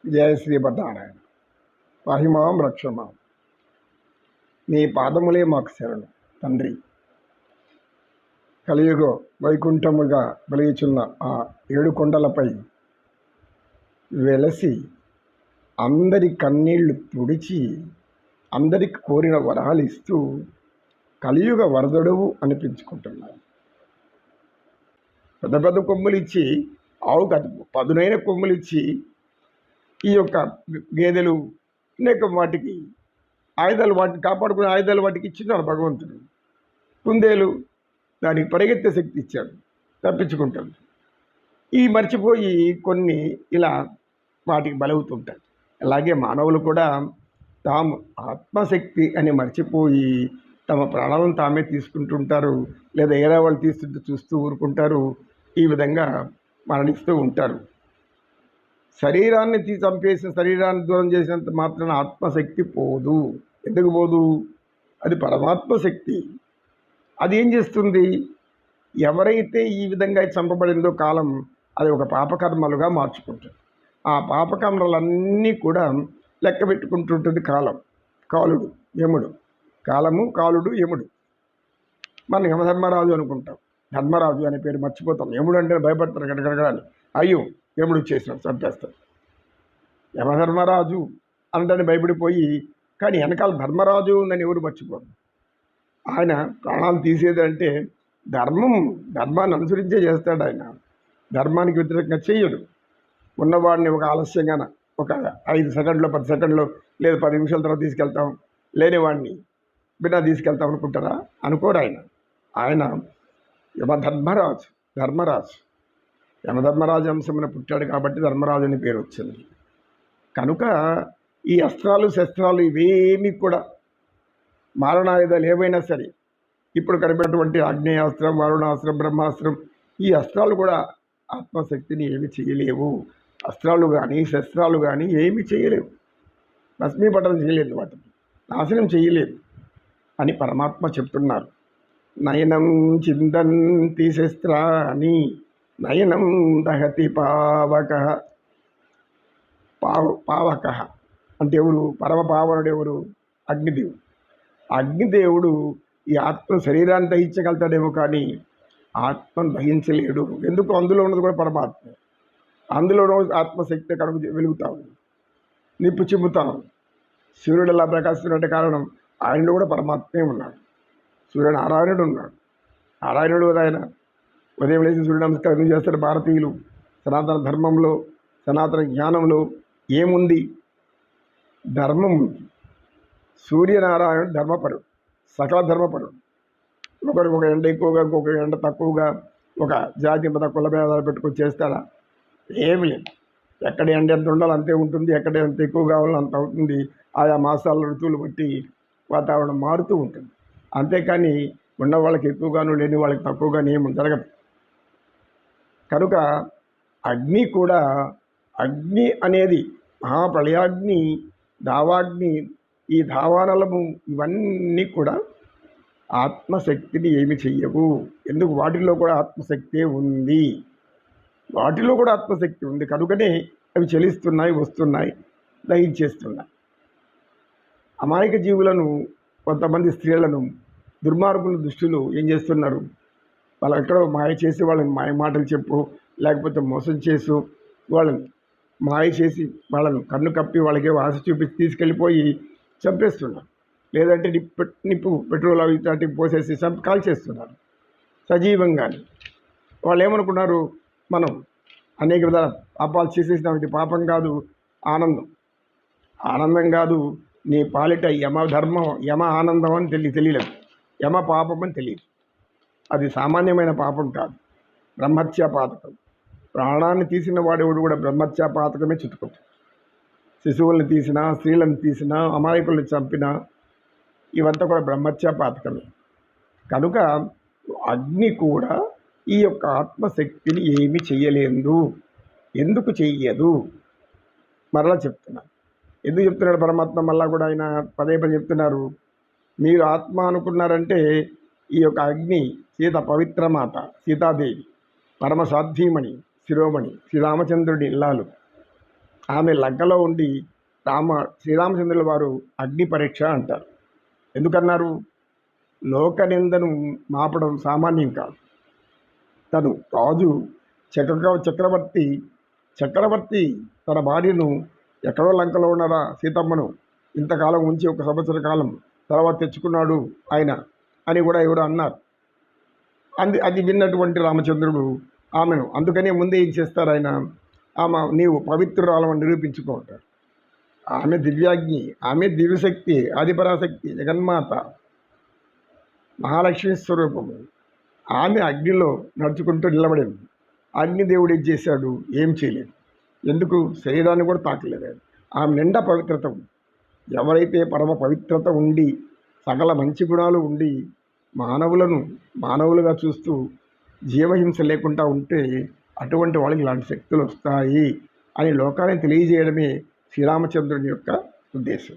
జయ శ్రీమన్నారాయణ. పాహిమాం రక్షమాం. నీ పాదములే మాకు శరణు తండ్రి. కలియుగ వైకుంఠముగా వెలుగుచున్న ఆ 7 కొండలపై వెలసి అందరి కన్నీళ్లు తుడిచి అందరికి కోరిన వరాలు ఇస్తూ కలియుగ వరదడువు అనిపించుకుంటున్నాను. పెద్ద పెద్ద కొమ్ములు ఇచ్చి, ఆవుకు పదునైన కొమ్ములు ఇచ్చి, ఈ యొక్క గేదెలు అనేక వాటికి ఆయుధాలు, వాటిని కాపాడుకునే ఆయుధాలు వాటికి ఇచ్చినాడు భగవంతుడు. కుందేలు దానికి పరిగెత్తే శక్తి ఇచ్చాడు, తప్పించుకుంటాడు. ఈ మర్చిపోయి కొన్ని ఇలా వాటికి బలవుతుంటాయి. అలాగే మానవులు కూడా తాము ఆత్మశక్తి అని మర్చిపోయి తమ ప్రాణాలను తామే తీసుకుంటుంటారు, లేదా ఏదో వాళ్ళు తీస్తుంటే చూస్తూ ఊరుకుంటారు. ఈ విధంగా మరణిస్తూ ఉంటారు. శరీరాన్ని చంపేసిన, శరీరాన్ని దూరం చేసినంత మాత్రాన ఆత్మశక్తి పోదు. ఎందుకు పోదు? అది పరమాత్మ శక్తి. అది ఏం చేస్తుంది? ఎవరైతే ఈ విధంగా చంపబడిందో కాలం, అది ఒక పాపకర్మలుగా మార్చుకుంటుంది. ఆ పాపకర్మలన్నీ కూడా లెక్క పెట్టుకుంటుంటుంది కాలం, కాలుడు, యముడు. కాలము, కాలుడు, యముడు. మనం యమధర్మరాజు అనుకుంటాం, ధర్మరాజు అనే పేరు మర్చిపోతాం. యముడు అంటే భయపడతారు గడగడగడాన్ని. అయ్యో యముడు చేసినాడు, చంపేస్తాడు. యమధర్మరాజు అంటే భయపడిపోయి, కానీ వెనకాల ధర్మరాజు ఉందని ఎవరు మర్చిపోరు. ఆయన ప్రాణాలు తీసేదంటే ధర్మాన్ని అనుసరించే చేస్తాడు. ఆయన ధర్మానికి వ్యతిరేకంగా చేయడు. ఉన్నవాడిని ఒక ఆలస్యంగా ఒక 5 సెకండ్లో 10 సెకండ్లో లేదా 10 నిమిషాల తర్వాత తీసుకెళ్తాం, లేనివాడిని బిన్నా తీసుకెళ్తాం అనుకుంటారా? అనుకోరు. ఆయన యమధర్మరాజు, ధర్మరాజు. యమధర్మరాజు అంశమున పుట్టాడు కాబట్టి ధర్మరాజు అని పేరు వచ్చింది. కనుక ఈ అస్త్రాలు, శస్త్రాలు ఇవేమీ కూడా, మారణాయుధాలు ఏవైనా సరే, ఇప్పుడు కనిపెట్టినటువంటి ఆగ్నేయాస్త్రం, వారుణాస్త్రం, బ్రహ్మాస్త్రం, ఈ అస్త్రాలు కూడా ఆత్మశక్తిని ఏమి చేయలేవు. అస్త్రాలు కానీ శస్త్రాలు కానీ ఏమి చేయలేవు. భస్మీపటం చేయలేదు, వాటిని నాశనం చేయలేదు అని పరమాత్మ చెప్తున్నారు. నయనం చిందంతి శస్త్రాని నయనం దహతి పావక. పావక అంటే ఎవరు? పరమపావనుడు ఎవరు? అగ్నిదేవుడు. అగ్నిదేవుడు ఈ ఆత్మ శరీరాన్ని దహించగలుగుతాడేమో కానీ ఆత్మను దహించలేడు. ఎందుకు? అందులో ఉన్నది కూడా పరమాత్మ. అందులో ఆత్మశక్తి కడుపు వెలుగుతా ఉంది, నిప్పు చిమ్ముతా ఉంది. సూర్యుడు ఎలా ప్రకాశిస్తున్నట్టే కారణం ఆయనలో కూడా పరమాత్మే ఉన్నాడు. సూర్యనారాయణుడు ఉన్నాడు. నారాయణుడు ఆయన ఉదయం లేచి సూర్య నమస్కారం చేస్తారు భారతీయులు. సనాతన ధర్మంలో, సనాతన జ్ఞానంలో ఏముంది? ధర్మం ఉంది. సూర్యనారాయణుడు ధర్మపరుడు, సకల ధర్మపరుడు. ఒక ఎండ ఎక్కువగా, ఇంకొక ఎండ తక్కువగా, ఒక జాతి మత కుల భేదాలు పెట్టుకొని చేస్తాడా? ఏమి లేదు. ఎక్కడ ఎండ ఎంత ఉండాలో అంతే ఉంటుంది, ఎక్కడ ఎంత ఎక్కువ కావాలో అంత అవుతుంది. ఆయా మాసాల ఋతువులు బట్టి వాతావరణం మారుతూ ఉంటుంది. అంతేకాని ఉన్న వాళ్ళకి ఎక్కువగాను, లేని వాళ్ళకి తక్కువగాను ఏమి జరగదు. కనుక అగ్ని కూడా, అగ్ని అనేది మహాప్రళయాగ్ని, దావాగ్ని, ఈ దావానలము, ఇవన్నీ కూడా ఆత్మశక్తిని ఏమి చెయ్యవు. ఎందుకు? వాటిల్లో కూడా ఆత్మశక్తే ఉంది. వాటిలో కూడా ఆత్మశక్తి ఉంది. కనుకనే అవి చలిస్తున్నాయి, వస్తున్నాయి, దహించేస్తున్నాయి. అమాయక జీవులను, కొంతమంది స్త్రీలను దుర్మార్గుల దుష్టులు ఏం చేస్తున్నారు? వాళ్ళు ఎక్కడో మాయ చేసి వాళ్ళని మాయ మాటలు చెప్పు, లేకపోతే మోసం చేసు, వాళ్ళని మాయ చేసి వాళ్ళను కన్ను కప్పి వాళ్ళకి ఆశ చూపించి తీసుకెళ్ళిపోయి చంపేస్తున్నారు. లేదంటే నిప్పు పెట్రోల్ అవి ఇట్లాంటివి పోసేసి కాల్ చేస్తున్నారు సజీవంగానే. వాళ్ళు ఏమనుకున్నారు? మనం అనేక విధాల పాపాలు చేసేసినాం, ఇది పాపం కాదు, ఆనందం. ఆనందం కాదు, నీ పాలిట యమధర్మం, యమ ఆనందం అని తెలియలేదు, యమ పాపం అని తెలియదు. అది సామాన్యమైన పాపం కాదు, బ్రహ్మత్యా పాతకం. ప్రాణాన్ని తీసిన వాడెవడు కూడా బ్రహ్మత్యా పాతకమే చుట్టుకుంటాడు. శిశువులను తీసినా, స్త్రీలను తీసినా, అమాయకులను చంపినా, ఇవంతా కూడా బ్రహ్మత్యా పాతకమే. కనుక అగ్ని కూడా ఈ యొక్క ఆత్మశక్తిని ఏమి చెయ్యలేదు. ఎందుకు చెయ్యదు? మరలా చెప్తున్నాను. ఎందుకు చెప్తున్నాడు పరమాత్మ? మళ్ళా కూడా ఆయన పదే చెప్తున్నారు. మీరు ఆత్మ అనుకున్నారంటే ఈ యొక్క అగ్ని, సీత పవిత్రమాత సీతాదేవి, పరమసాధ్వీమణి, శిరోమణి, శ్రీరామచంద్రుడి ఇల్లాలు, ఆమె లంకలో ఉండి శ్రీరామచంద్రుల వారు అగ్ని పరీక్ష అంటారు. ఎందుకన్నారు? లోక నిందను మాపడం సామాన్యం కాదు. తను రాజు చక్రవర్తి తన భార్యను ఎక్కడో లంకలో ఉన్నారా సీతమ్మను ఇంతకాలం ఉంచి 1 సంవత్సర కాలం తర్వాత తెచ్చుకున్నాడు ఆయన అని కూడా ఎవరు అన్నారు. అది విన్నటువంటి రామచంద్రుడు ఆమెను అందుకనే ముందే ఏం చేస్తారు ఆయన, నీవు పవిత్రురాలని నిరూపించుకుంటారు. ఆమె దివ్యాగ్ని, ఆమె దివ్యశక్తి, ఆదిపరాశక్తి, జగన్మాత, మహాలక్ష్మి స్వరూపము. ఆమె అగ్నిలో నడుచుకుంటూ నిలబడింది. అగ్నిదేవుడు ఏం చేశాడు? ఏం చేయలేదు. ఎందుకు? శరీరాన్ని కూడా తాకలేదు. ఆమె నిండా పవిత్రత ఉంది. ఎవరైతే పరమ పవిత్రత ఉండి సకల మంచి గుణాలు ఉండి మానవులను మానవులుగా చూస్తూ జీవహింస లేకుండా ఉంటే అటువంటి వాళ్ళకి ఇలాంటి శక్తులు వస్తాయి అని లోకాన్ని తెలియజేయడమే శ్రీరామచంద్రుని యొక్క ఉద్దేశం.